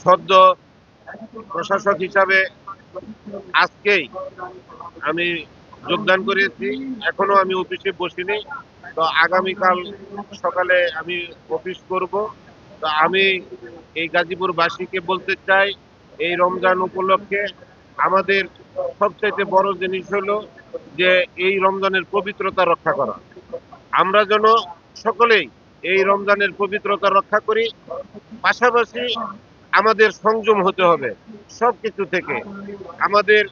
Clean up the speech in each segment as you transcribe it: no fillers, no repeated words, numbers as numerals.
সদ্য প্রশাসক হিসাবে আজকেই আমি যোগদান করেছি। এখনো আমি অফিসে বসিনি। তো আগামীকাল সকালে আমি অফিস করব। তো আমি এই গাজীপুরবাসীকে বলতে চাই, এই রমজান উপলক্ষে আমাদের সবচাইতে বড় জিনিস হলো যে এই রমজানের পবিত্রতা রক্ষা করা। আমরা যেন সকলেই এই রমজানের পবিত্রতা রক্ষা করি। পাশাপাশি আমাদের সংযম হতে হবে সবকিছু থেকে। আমাদের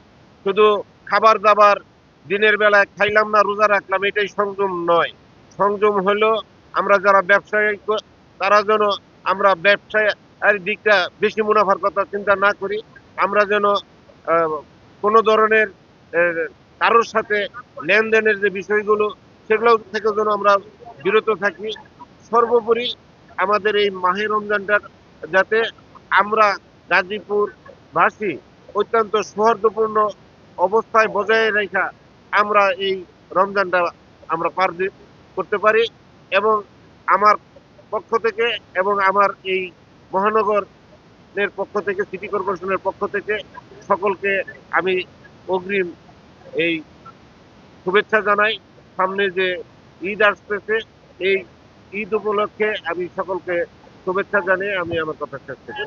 শুধু খাবার দাবার দিনের বেলায় খাইলাম না রোজা রাখলাম এটাই সংযম নয়। সংযম হলো আমরা যারা ব্যবসায়ী তারা যেন আমরা ব্যবসায় দিকটা বেশি মুনাফার কথা চিন্তা না করি। আমরা যেন আহ, কোনো ধরনের আহ, কারোর সাথে লেনদেনের যে বিষয়গুলো সেগুলো থেকে যেন আমরা বিরত থাকি। সর্বোপরি আমাদের এই মাহে রমজানটার যাতে আমরা গাজীপুর বাসী অত্যন্ত সৌহার্দ্যপূর্ণ অবস্থায় বজায় রেখা আমরা এই রমজানটা আমরা করতে পারি। এবং আমার পক্ষ থেকে এবং আমার এই মহানগরের পক্ষ থেকে সিটি কর্পোরেশনের পক্ষ থেকে সকলকে আমি অগ্রিম এই শুভেচ্ছা জানাই। সামনে যে ঈদ আসতেছে এই ঈদ উপলক্ষে আমি সকলকে শুভেচ্ছা জানিয়ে আমি আমার কথা শেষ করছি।